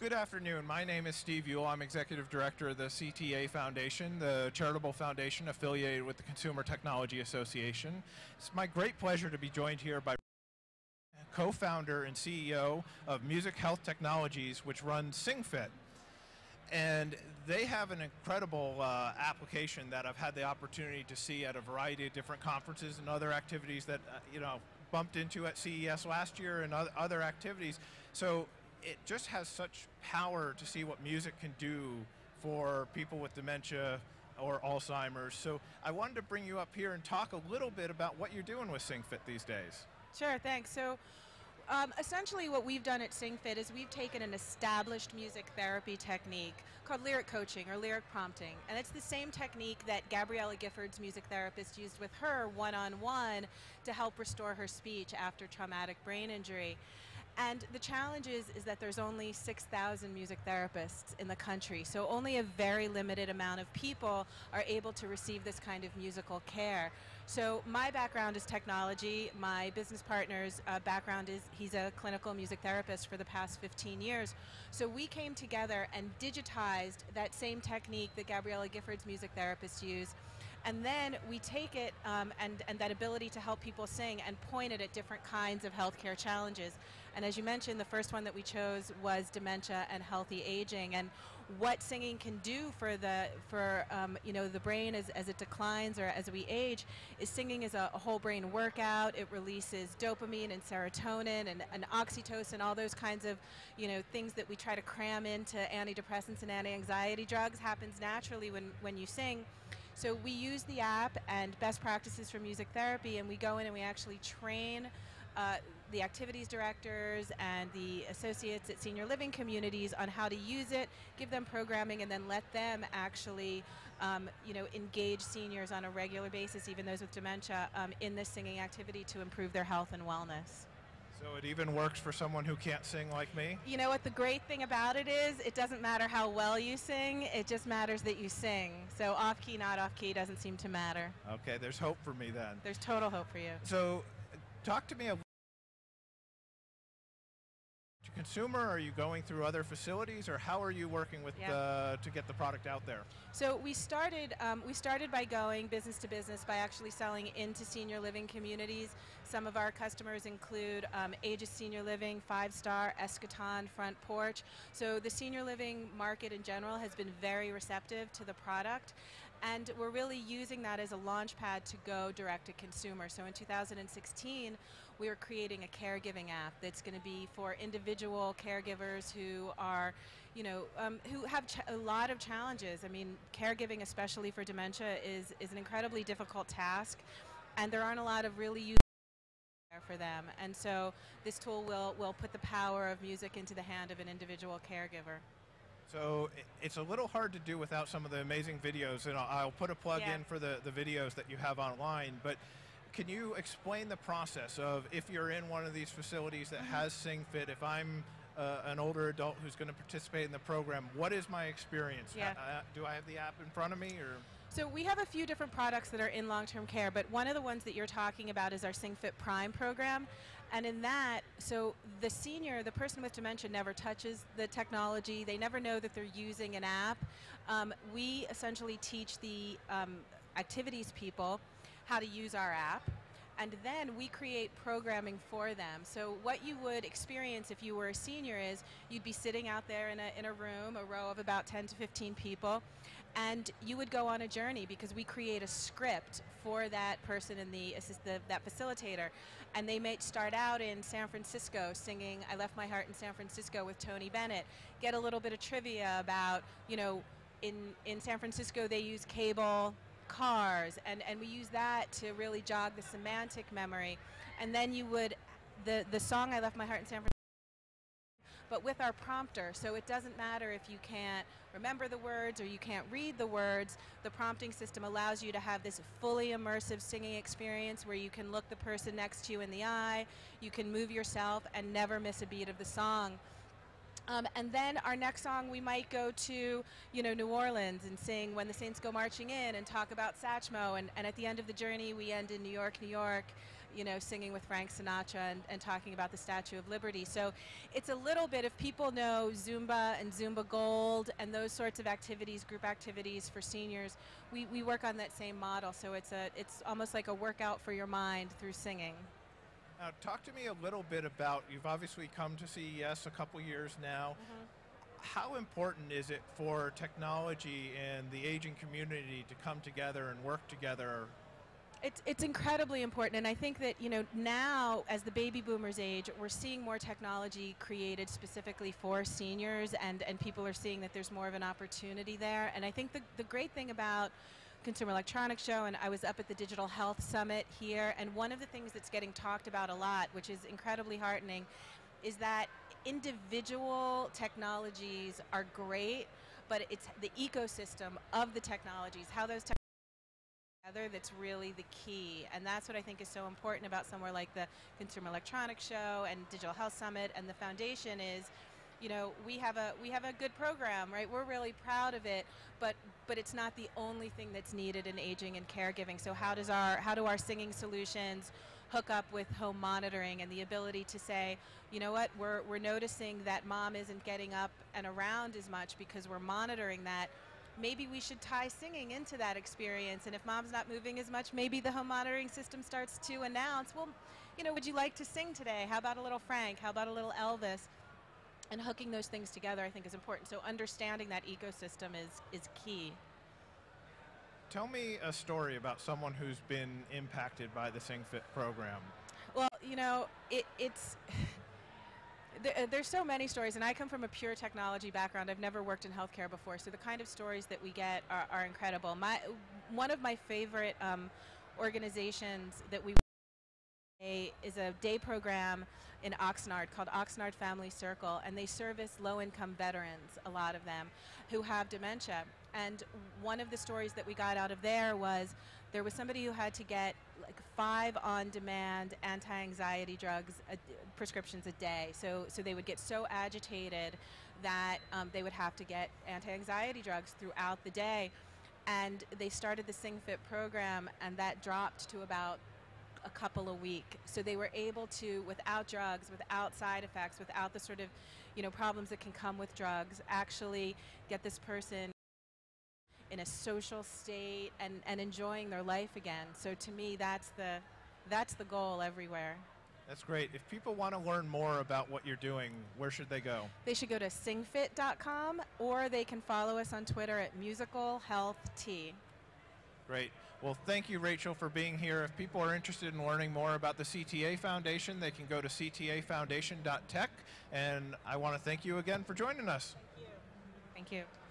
Good afternoon. My name is Steve Ewell. I'm Executive Director of the CTA Foundation, the charitable foundation affiliated with the Consumer Technology Association. It's my great pleasure to be joined here by co-founder and CEO of Music Health Technologies, which runs SingFit. And they have an incredible application that I've had the opportunity to see at a variety of different conferences and other activities that, bumped into at CES last year and other activities. So it just has such power to see what music can do for people with dementia or Alzheimer's. So I wanted to bring you up here and talk a little bit about what you're doing with SingFit these days. Sure, thanks. So essentially what we've done at SingFit is we've taken an established music therapy technique called lyric coaching or lyric prompting. And it's the same technique that Gabriella Gifford's music therapist used with her one-on-one to help restore her speech after traumatic brain injury. And the challenge is that there's only 6,000 music therapists in the country, so only a very limited amount of people are able to receive this kind of musical care. So my background is technology. My business partner's background is he's a clinical music therapist for the past 15 years. So we came together and digitized that same technique that Gabriella Gifford's music therapists use. And then we take it and that ability to help people sing and point it at different kinds of healthcare challenges. And as you mentioned, the first one that we chose was dementia and healthy aging, and what singing can do for the brain as it declines or as we age. Is singing is a whole brain workout. It releases dopamine and serotonin and oxytocin, all those kinds of things that we try to cram into antidepressants and anti-anxiety drugs happens naturally when you sing. So we use the app and best practices for music therapy, and we go in and we actually train the activities directors and the associates at senior living communities on how to use it, give them programming, and then let them actually engage seniors on a regular basis, even those with dementia, in this singing activity to improve their health and wellness. So it even works for someone who can't sing like me? You know what the great thing about it is? It doesn't matter how well you sing, it just matters that you sing. So off-key, not off-key doesn't seem to matter. Okay, there's hope for me then. There's total hope for you. So talk to me a consumer. Are you going through other facilities, or how are you working with to get the product out there? So we started by going business to business by actually selling into senior living communities. Some of our customers include Aegis Senior Living, 5-Star, Eschaton, Front Porch. So the senior living market in general has been very receptive to the product, and we're really using that as a launch pad to go direct to consumer. So in 2016, we were creating a caregiving app that's going to be for individual caregivers who are, who have a lot of challenges. I mean, caregiving, especially for dementia, is an incredibly difficult task, and there aren't a lot of really useful for them. And so this tool will put the power of music into the hand of an individual caregiver. So it's a little hard to do without some of the amazing videos, and I'll put a plug in for the videos that you have online, but can you explain the process of, if you're in one of these facilities that has SingFit, if I'm an older adult who's going to participate in the program, what is my experience? Yeah. Do I have the app in front of me, or? So we have a few different products that are in long-term care, but one of the ones that you're talking about is our SingFit Prime program. And in that, so the person with dementia never touches the technology. They never know that they're using an app. We essentially teach the activities people how to use our app, and then we create programming for them. So what you would experience if you were a senior is you'd be sitting out there in a room, a row of about 10 to 15 people, and you would go on a journey because we create a script for that person and that facilitator. And they might start out in San Francisco singing I Left My Heart in San Francisco with Tony Bennett, get a little bit of trivia about, in San Francisco they use cable cars, and we use that to really jog the semantic memory. And then you would, the song I Left My Heart in San Francisco, but with our prompter, so it doesn't matter if you can't remember the words or you can't read the words. The prompting system allows you to have this fully immersive singing experience where you can look the person next to you in the eye, you can move yourself and never miss a beat of the song. And then our next song, we might go to, New Orleans and sing When the Saints Go Marching In and talk about Satchmo. And at the end of the journey, we end in New York, New York. you know, singing with Frank Sinatra and talking about the Statue of Liberty. So it's a little bit, if people know Zumba and Zumba Gold and those sorts of activities, group activities for seniors, we work on that same model. So it's almost like a workout for your mind through singing. Now, talk to me a little bit about, you've obviously come to CES a couple years now. How important is it for technology and the aging community to come together and work together? It's incredibly important, and I think that, you know, now as the baby boomers age, we're seeing more technology created specifically for seniors, and people are seeing that there's more of an opportunity there. And I think the great thing about Consumer Electronics Show, and I was up at the Digital Health Summit here, and one of the things that's getting talked about a lot, which is incredibly heartening, is that individual technologies are great, but it's the ecosystem of the technologies, how those technologies together, that's really the key. And that's what I think is so important about somewhere like the Consumer Electronics Show and Digital Health Summit and the foundation is, you know, we have a good program, right? We're really proud of it, but it's not the only thing that's needed in aging and caregiving. So how do our singing solutions hook up with home monitoring and the ability to say, you know what, we're noticing that mom isn't getting up and around as much because we're monitoring that. Maybe we should tie singing into that experience, and if mom's not moving as much, maybe the home monitoring system starts to announce, well, you know, would you like to sing today? How about a little Frank? How about a little Elvis? And hooking those things together, I think, is important. So understanding that ecosystem is key. Tell me a story about someone who's been impacted by the SingFit program. Well, you know, there's so many stories, and I come from a pure technology background. I've never worked in healthcare before, so the kind of stories that we get are incredible. One of my favorite organizations that we is a day program in Oxnard called Oxnard Family Circle, and they service low-income veterans, a lot of them, who have dementia. And one of the stories that we got out of there was somebody who had to get like 5 on-demand anti-anxiety drugs, prescriptions a day. So they would get so agitated that they would have to get anti-anxiety drugs throughout the day. And they started the SingFit program, and that dropped to about a couple a week. So they were able to, without drugs, without side effects, without the sort of, you know, problems that can come with drugs, actually get this person in a social state and enjoying their life again. So to me, that's the goal everywhere. That's great. If people want to learn more about what you're doing, where should they go? They should go to singfit.com, or they can follow us on Twitter at musicalhealtht. Great. Well, thank you, Rachel, for being here. If people are interested in learning more about the CTA Foundation, they can go to ctafoundation.tech. And I want to thank you again for joining us. Thank you. Thank you.